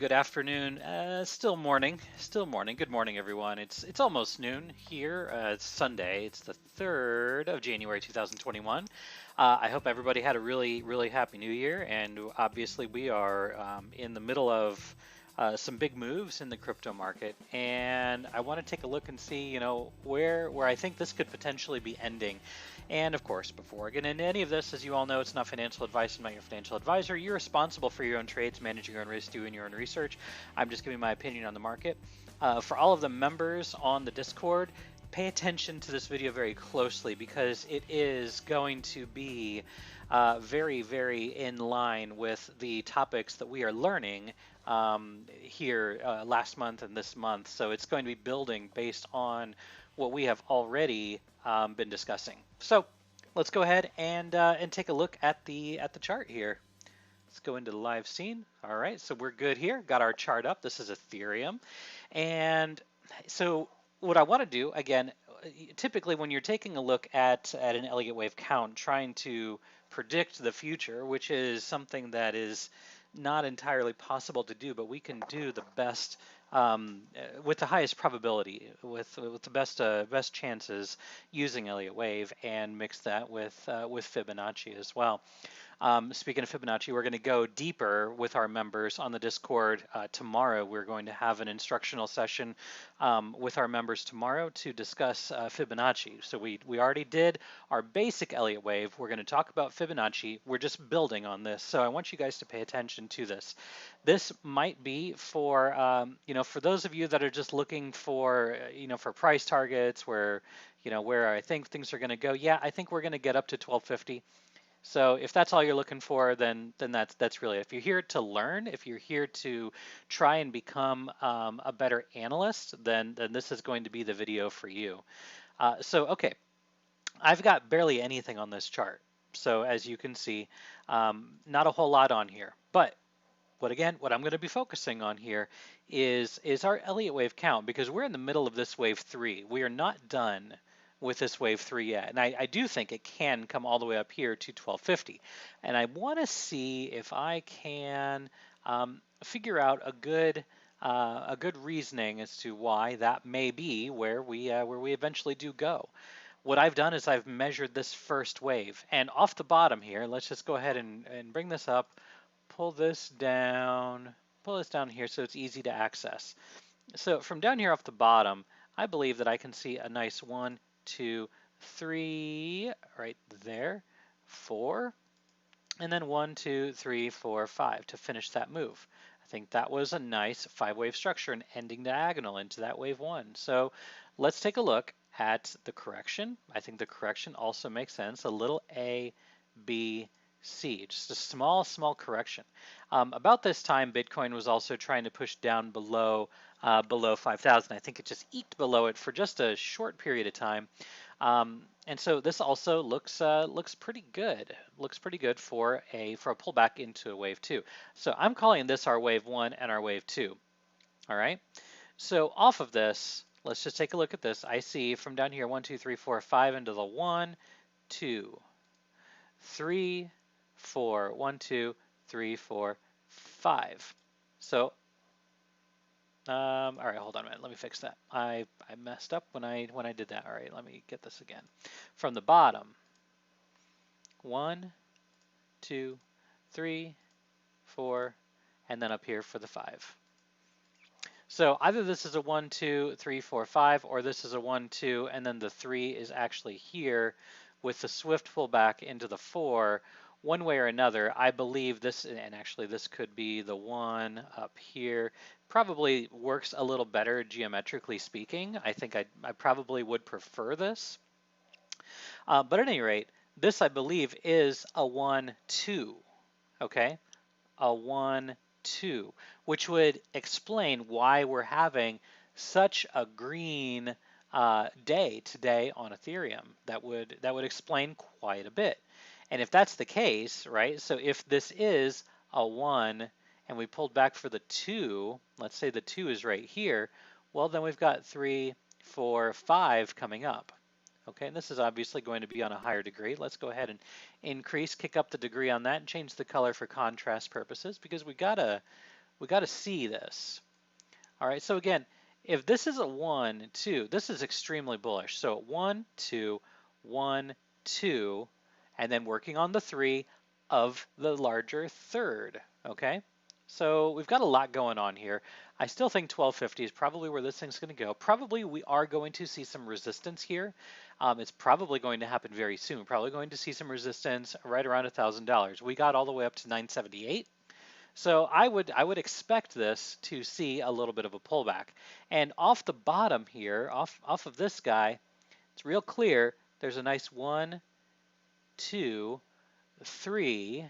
good afternoon. Still morning. Still morning. Good morning, everyone. It's almost noon here. It's Sunday. It's the 3rd of January 2021. I hope everybody had a really happy New Year. And obviously, we are in the middle of some big moves in the crypto market. And I want to take a look and see, where I think this could potentially be ending. And of course, before I get into any of this, as you all know, it's not financial advice. I'm not your financial advisor. You're responsible for your own trades, managing your own risk, doing your own research. I'm just giving my opinion on the market. For all of the members on the Discord, pay attention to this video very closely because it is going to be very in line with the topics that we are learning here last month and this month. So it's going to be building based on what we have already been discussing. So let's go ahead and take a look at the chart here. Let's go into the live scene. All right, so we're good here. Got our chart up. This is Ethereum, and so what I want to do again, typically when you're taking a look at an Elliott wave count, trying to predict the future, which is something that is not entirely possible to do, but we can do the best with the highest probability, with the best chances using Elliott wave, and mix that with Fibonacci as well. Speaking of Fibonacci, we're going to go deeper with our members on the Discord tomorrow. We're going to have an instructional session with our members tomorrow to discuss Fibonacci. So we already did our basic Elliott wave. We're going to talk about Fibonacci. We're just building on this. So I want you guys to pay attention to this. This might be for for those of you that are just looking for for price targets where where I think things are going to go. Yeah, I think we're going to get up to 1250. So if that's all you're looking for, then that's really it. If you're here to learn, if you're here to try and become a better analyst, then this is going to be the video for you. Okay, I've got barely anything on this chart. So as you can see, not a whole lot on here. But what I'm going to be focusing on here is our Elliott wave count, because we're in the middle of this wave 3. We are not done with this wave 3 yet, and I do think it can come all the way up here to 1250, and I want to see if I can figure out a good reasoning as to why that may be where we eventually do go. What I've done is I've measured this first wave, and off the bottom here, let's just go ahead and bring this up, pull this down here so it's easy to access. So from down here off the bottom, I believe that I can see a nice 1, 2, 3 right there, 4, and then 1, 2, 3, 4, 5 to finish that move. I think that was a nice 5-wave structure and ending diagonal into that wave 1. So let's take a look at the correction. I think the correction also makes sense. A little A, B, C, just a small correction. About this time, Bitcoin was also trying to push down below 5,000. I think it just eked below it for just a short period of time, and so this also looks pretty good. Looks pretty good for a pullback into a wave 2. So I'm calling this our wave 1 and our wave 2. All right. So off of this, let's just take a look at this. I see from down here 1, 2, 3, 4, 5 into the 1, 2, 3, 4, 1, 2, 3, 4, 5. So, all right, hold on a minute. Let me fix that. I messed up when I did that. All right, let me get this again. From the bottom, 1, 2, 3, 4, and then up here for the 5. So either this is a 1, 2, 3, 4, 5, or this is a 1, 2, and then the 3 is actually here with the swift pullback into the 4. One way or another, I believe this, and actually this could be the 1 up here, probably works a little better geometrically speaking. I think I probably would prefer this. But at any rate, this I believe is a 1, 2, okay? A 1, 2, which would explain why we're having such a green day today on Ethereum. That would explain quite a bit. And if that's the case, right, so if this is a 1 and we pulled back for the 2, let's say the 2 is right here, well, then we've got 3, 4, 5 coming up. Okay, and this is obviously going to be on a higher degree. Let's go ahead and kick up the degree on that and change the color for contrast purposes, because we got a We got to see this. All right, so again, if this is a 1, 2, this is extremely bullish. So 1, 2, 1, 2, and then working on the 3 of the larger third, okay? So we've got a lot going on here. I still think 1250 is probably where this thing's going to go. Probably we are going to see some resistance here. It's probably going to happen very soon. Probably going to see some resistance right around $1,000. We got all the way up to 978. So I would expect this to see a little bit of a pullback. And off the bottom here, off of this guy, it's real clear. There's a nice 1, 2, 3,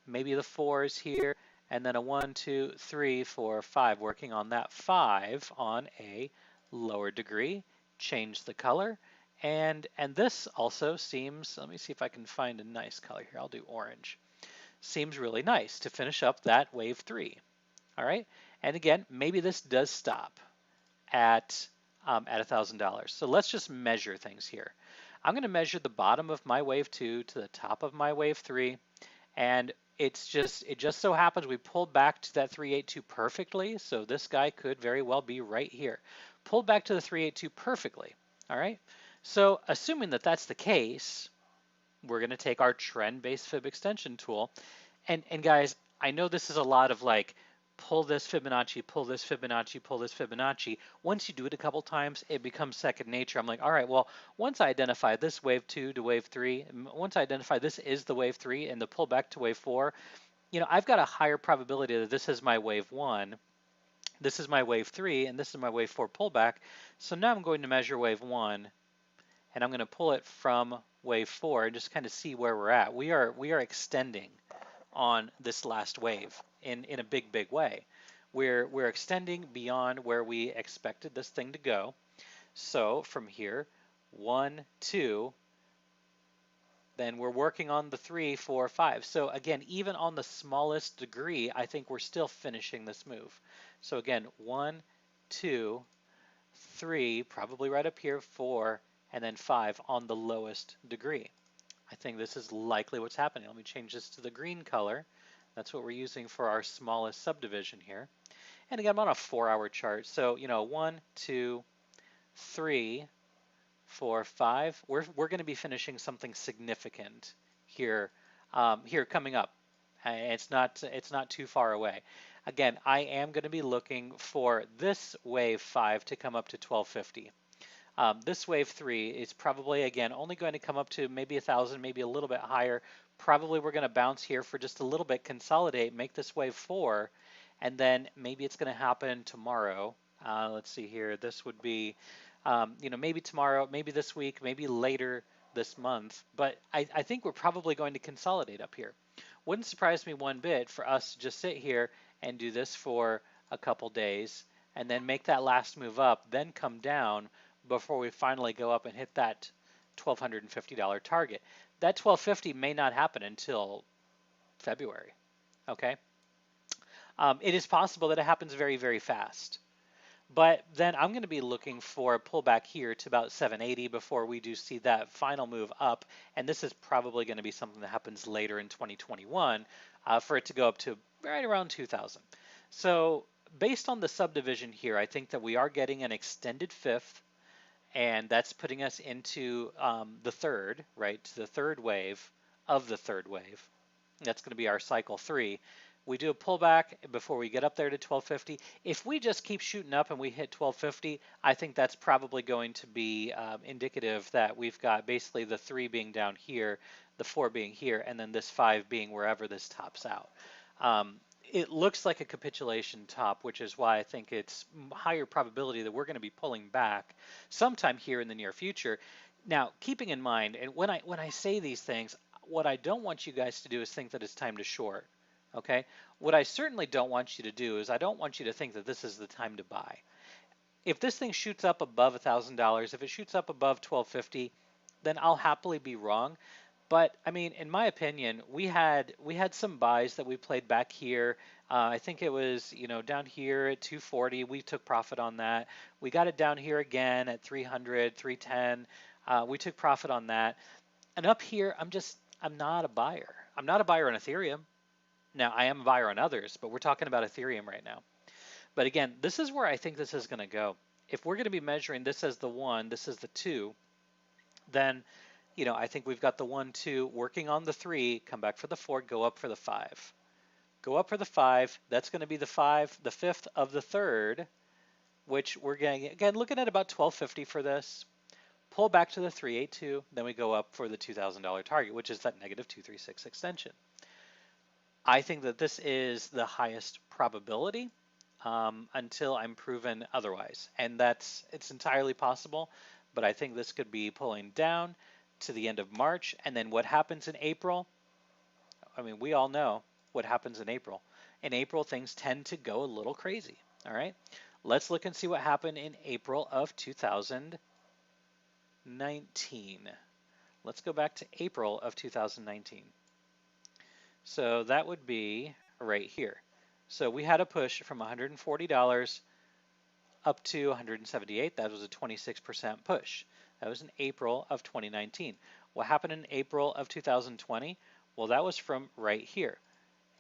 maybe the 4s here, and then a 1, 2, 3, 4, 5. Working on that 5 on a lower degree. Change the color. And this also seems, let me see if I can find a nice color here. I'll do orange. Seems really nice to finish up that wave 3. All right, and again, maybe this does stop at $1,000. So let's just measure things here. I'm going to measure the bottom of my wave 2 to the top of my wave 3, and it just so happens we pulled back to that 382 perfectly. So this guy could very well be right here. Pulled back to the 382 perfectly. All right, so assuming that that's the case, we're going to take our trend-based fib extension tool. And guys, I know this is a lot of like, pull this Fibonacci, pull this Fibonacci, pull this Fibonacci. Once you do it a couple times, it becomes second nature. I'm like, all right, well, once I identify this wave 2 to wave 3, once I identify this is the wave 3 and the pullback to wave 4, you know, I've got a higher probability that this is my wave 1, this is my wave 3, and this is my wave 4 pullback. So now I'm going to measure wave 1, and I'm going to pull it from wave 4 and just kind of see where we're at. We are extending on this last wave in a big way. We're extending beyond where we expected this thing to go. So from here, 1, 2, then we're working on the 3, 4, 5. So again, even on the smallest degree, I think we're still finishing this move. So again, 1, 2, 3, probably right up here, 4, and then 5 on the lowest degree. I think this is likely what's happening. Let me change this to the green color. That's what we're using for our smallest subdivision here. And again, I'm on a 4-hour chart. So, you know, 1, 2, 3, 4, 5. We're going to be finishing something significant here, here coming up. It's not too far away. Again, I am going to be looking for this wave 5 to come up to 1250. This wave 3 is probably, again, only going to come up to maybe 1,000, maybe a little bit higher. Probably we're going to bounce here for just a little bit, consolidate, make this wave 4, and then maybe it's going to happen tomorrow. Let's see here. This would be, you know, maybe tomorrow, maybe this week, maybe later this month. But I think we're probably going to consolidate up here. Wouldn't surprise me one bit for us to just sit here and do this for a couple days and then make that last move up, then come down before we finally go up and hit that $1,250 target. That $1,250 may not happen until February, okay? It is possible that it happens very fast. But then I'm going to be looking for a pullback here to about 780 before we do see that final move up. And this is probably going to be something that happens later in 2021 for it to go up to right around 2,000. So based on the subdivision here, I think that we are getting an extended fifth, and that's putting us into the third, right, to the third wave of the third wave. That's going to be our cycle 3. We do a pullback before we get up there to 1250. If we just keep shooting up and we hit 1250, I think that's probably going to be indicative that we've got basically the 3 being down here, the 4 being here, and then this 5 being wherever this tops out. It looks like a capitulation top, which is why I think it's higher probability that we're going to be pulling back sometime here in the near future. Now, keeping in mind, and when I say these things, what I don't want you guys to do is think that it's time to short. Okay? What I certainly don't want you to do is I don't want you to think that this is the time to buy. If this thing shoots up above $1,000, if it shoots up above 1250, then I'll happily be wrong. But I mean, in my opinion, we had some buys that we played back here. I think it was, you know, down here at 240. We took profit on that. We got it down here again at 300, 310. We took profit on that. And up here, I'm not a buyer. I'm not a buyer on Ethereum. Now, I am a buyer on others, but we're talking about Ethereum right now. But again, this is where I think this is going to go. If we're going to be measuring this as the 1, this is the 2, then, I think we've got the 1, 2, working on the 3, come back for the 4, go up for the 5. Go up for the 5, that's going to be the 5, the 5th of the 3rd, which we're getting, again, looking at about 1250 for this. Pull back to the 382, then we go up for the $2,000 target, which is that negative 236 extension. I think that this is the highest probability until I'm proven otherwise. And it's entirely possible, but I think this could be pulling down to the end of March. And then what happens in April? I mean, we all know what happens in April. In April, things tend to go a little crazy. All right, let's look and see what happened in April of 2019. Let's go back to April of 2019. So that would be right here. So we had a push from $140 up to $178. That was a 26% push. That was in April of 2019. What happened in April of 2020? Well, that was from right here.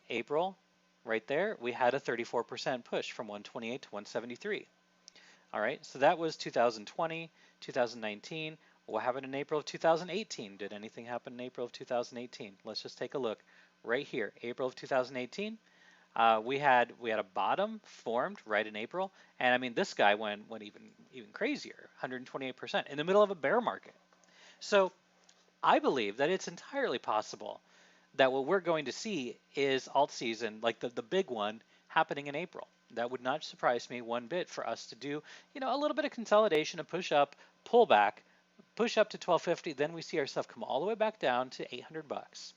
April, right there, we had a 34% push from 128 to 173. All right, so that was 2020, 2019. What happened in April of 2018? Did anything happen in April of 2018? Let's just take a look right here. April of 2018, we had a bottom formed right in April, and I mean this guy went even crazier, 128% in the middle of a bear market. So I believe that it's entirely possible that what we're going to see is alt season, like the big one, happening in April. That would not surprise me one bit for us to do, a little bit of consolidation, a push up, pull back, push up to 1250, then we see ourselves come all the way back down to 800 bucks.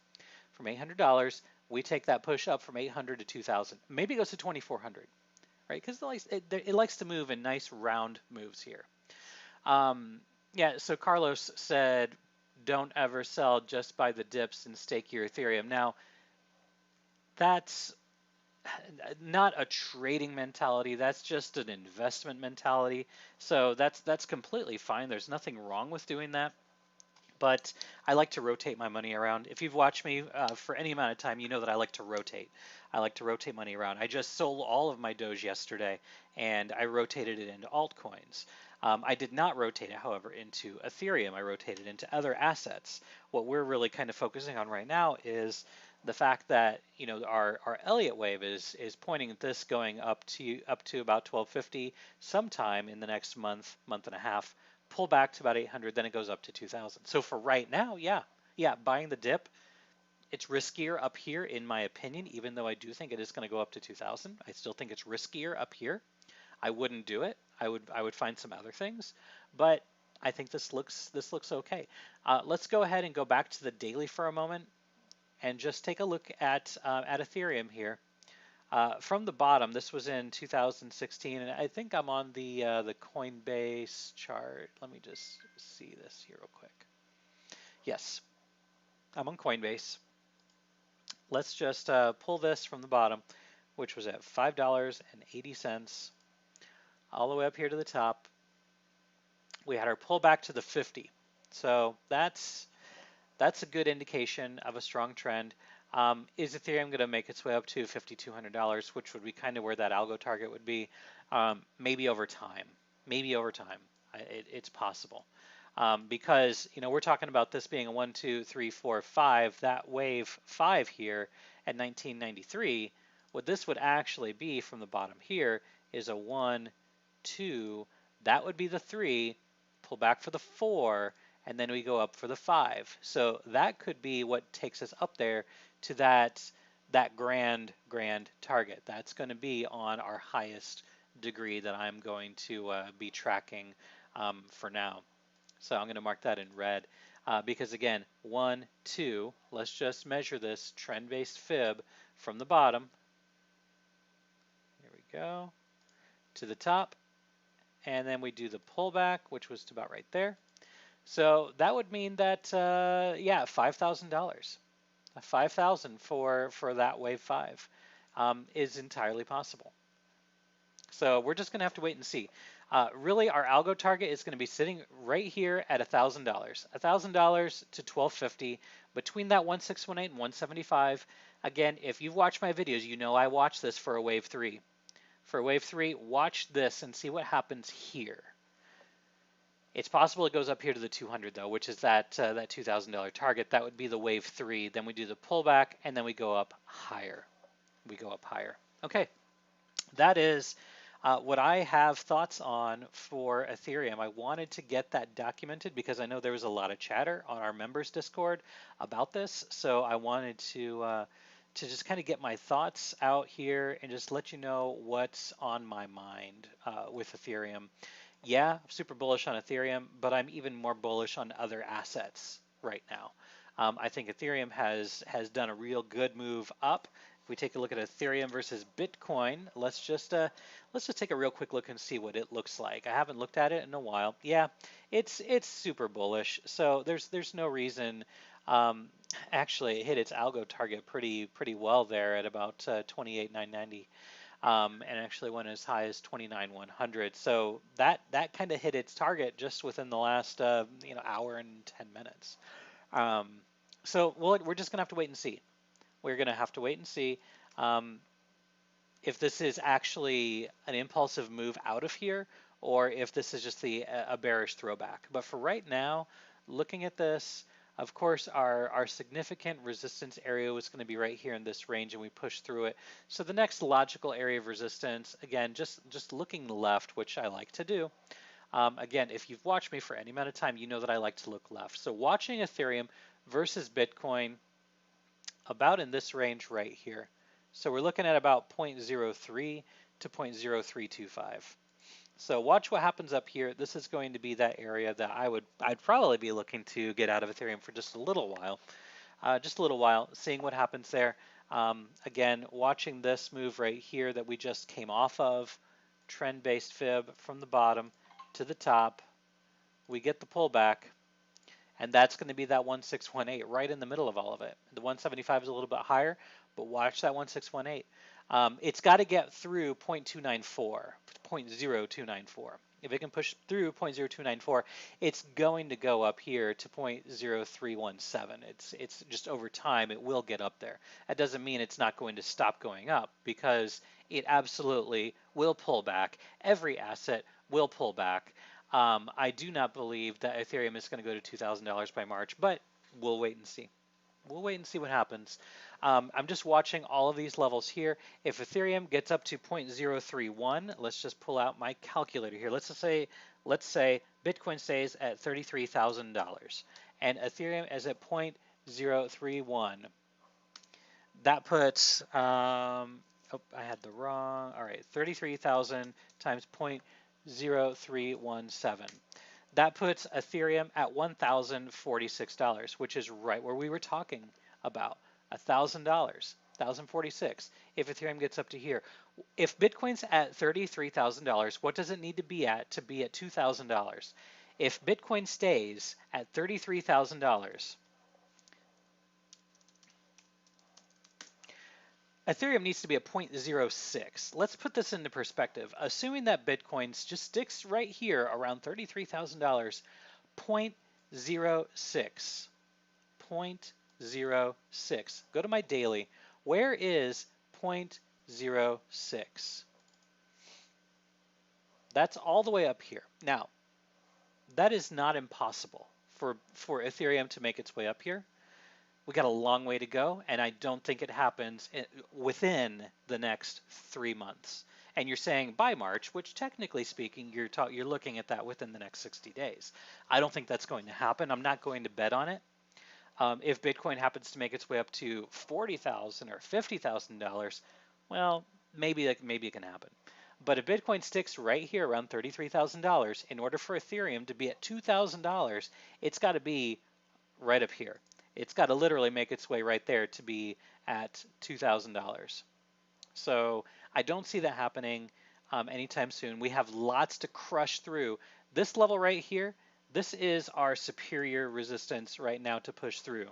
From $800, we take that push up from 800 to 2000. Maybe it goes to 2400, right? Because it likes to move in nice round moves here. Yeah, so Carlos said, don't ever sell, just buy the dips and stake your Ethereum. Now, that's not a trading mentality, that's just an investment mentality. So that's completely fine. There's nothing wrong with doing that. But I like to rotate my money around. If you've watched me for any amount of time, you know that I like to rotate. I like to rotate money around. I just sold all of my Doge yesterday, and I rotated it into altcoins. I did not rotate it, however, into Ethereum. I rotated into other assets. What we're really kind of focusing on right now is the fact that our Elliott wave is pointing at this going up to about 1250 sometime in the next month and a half. Pull back to about 800, then it goes up to 2000. So for right now, yeah, buying the dip, it's riskier up here in my opinion, even though I do think it is going to go up to 2000. I still think it's riskier up here. I wouldn't do it. I would find some other things, but I think this looks okay. Let's go ahead and go back to the daily for a moment and just take a look at Ethereum here. From the bottom, this was in 2016, and I think I'm on the Coinbase chart. Let me just see this here real quick. Yes, I'm on Coinbase. Let's just pull this from the bottom, which was at $5.80, all the way up here to the top. We had our pullback to the 50. So that's a good indication of a strong trend. Is Ethereum going to make its way up to $5,200, which would be kind of where that algo target would be? Maybe over time. It's possible. Because we're talking about this being a 1, 2, 3, 4, 5. That wave 5 here at 1993. What this would actually be from the bottom here is a 1, 2. That would be the 3. Pull back for the 4. And then we go up for the 5. So that could be what takes us up there to that grand target. That's going to be on our highest degree that I'm going to be tracking for now. So I'm going to mark that in red because again, 1, 2, let's just measure this trend-based fib from the bottom. Here we go to the top, and then we do the pullback, which was about right there. So that would mean that, yeah, $5,000. $5,000 for that wave 5 is entirely possible. So we're just going to have to wait and see. Really, our algo target is going to be sitting right here at $1,000. $1,000 to $1,250. Between that 1618 and 175, Again, if you've watched my videos, you know I watch this for a wave 3. For wave 3, watch this and see what happens here. It's possible it goes up here to the 200 though, which is that $2,000 target. That would be the wave 3. Then we do the pullback, and then we go up higher. We go up higher. Okay, that is what I have thoughts on for Ethereum. I wanted to get that documented because I know there was a lot of chatter on our members Discord about this. So I wanted to just kind of get my thoughts out here and just let you know what's on my mind with Ethereum. Yeah, I'm super bullish on Ethereum, but I'm even more bullish on other assets right now. I think Ethereum has done a real good move up. If we take a look at Ethereum versus Bitcoin, let's just take a real quick look and see what it looks like. I haven't looked at it in a while. Yeah, it's super bullish. So there's no reason. Actually, it hit its algo target pretty well there at about 28,990. And actually went as high as 29,100. So that kind of hit its target just within the last hour and 10 minutes. So we're just gonna have to wait and see. We're gonna have to wait and see if this is actually an impulsive move out of here, or if this is just a bearish throwback. But for right now, looking at this, of course, our significant resistance area was going to be right here in this range, and we pushed through it. So the next logical area of resistance, again, just looking left, which I like to do. Again, if you've watched me for any amount of time, you know that I like to look left. So watching Ethereum versus Bitcoin about in this range right here. So we're looking at about 0.03 to 0.0325. So watch what happens up here. This is going to be that area that I'd probably be looking to get out of Ethereum for just a little while, seeing what happens there. Again, watching this move right here that we just came off of, trend-based fib from the bottom to the top. We get the pullback, and that's going to be that 1618 right in the middle of all of it. The 175 is a little bit higher, but watch that 1618. It's got to get through 0.294. If it can push through 0.0294, it's going to go up here to 0.0317. It's just over time, it will get up there. That doesn't mean it's not going to stop going up, because it absolutely will pull back. Every asset will pull back. I do not believe that Ethereum is going to go to $2,000 by March, but we'll wait and see. We'll wait and see what happens. I'm just watching all of these levels here. If Ethereum gets up to 0.031, let's just pull out my calculator here. Let's say Bitcoin stays at $33,000 and Ethereum is at 0.031. That puts, oh, I had the wrong, all right, 33,000 times 0.0317. That puts Ethereum at $1,046, which is right where we were talking about. $1,000, $1,046. If Ethereum gets up to here, if Bitcoin's at $33,000, what does it need to be at $2,000? If Bitcoin stays at $33,000, Ethereum needs to be at 0.06. Let's put this into perspective. Assuming that Bitcoin just sticks right here around $33,000, 0.06. 0.06. Go to my daily. Where is 0.06? That's all the way up here. Now, that is not impossible for Ethereum to make its way up here. We got a long way to go, and I don't think it happens within the next 3 months. And you're saying by March, which technically speaking, you're looking at that within the next 60 days. I don't think that's going to happen. I'm not going to bet on it. If Bitcoin happens to make its way up to $40,000 or $50,000, well, maybe it can happen. But if Bitcoin sticks right here around $33,000, in order for Ethereum to be at $2,000, it's got to be right up here. It's got to literally make its way right there to be at $2,000. So I don't see that happening anytime soon. We have lots to crush through. This level right here, this is our superior resistance right now to push through.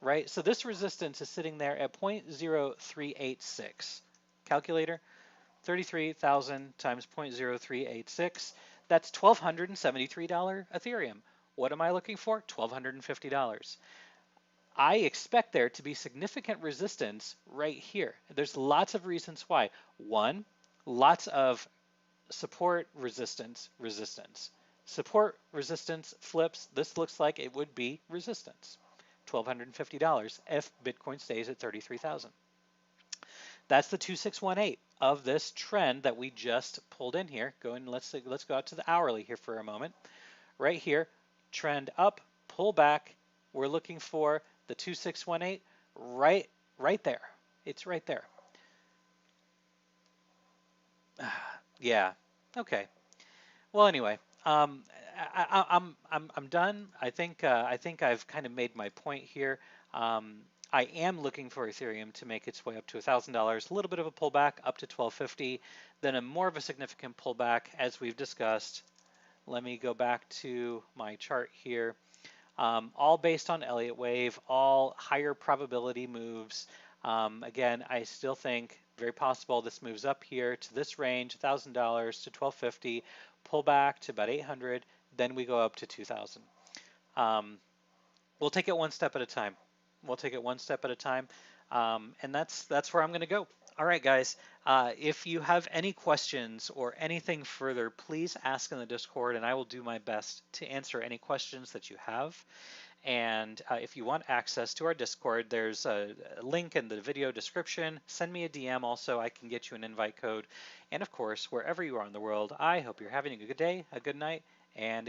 Right, so this resistance is sitting there at 0.0386. Calculator, 33,000 times 0.0386. That's $1,273 Ethereum. What am I looking for? $1,250. I expect there to be significant resistance right here. There's lots of reasons why. One, lots of support, resistance, resistance. Support, resistance, flips. This looks like it would be resistance. $1,250 if Bitcoin stays at 33,000. That's the 2618 of this trend that we just pulled in here. Let's go out to the hourly here for a moment. Right here, trend up, pull back. We're looking for the 2618 right there. It's right there. Yeah. Okay. Well, anyway, I'm done. I think I've kind of made my point here. Um, I am looking for Ethereum to make its way up to $1,000, a little bit of a pullback up to 1250, then a more of a significant pullback as we've discussed. Let me go back to my chart here. All based on Elliott wave, all higher probability moves. Again, I still think very possible this moves up here to this range, $1,000 to 1250, pull back to about 800, then we go up to 2,000. We'll take it one step at a time. We'll take it one step at a time, and that's where I'm going to go. All right, guys. If you have any questions or anything further, please ask in the Discord, and I will do my best to answer any questions that you have. And if you want access to our Discord, there's a link in the video description. Send me a DM also. I can get you an invite code. And of course, wherever you are in the world, I hope you're having a good day, a good night, and a good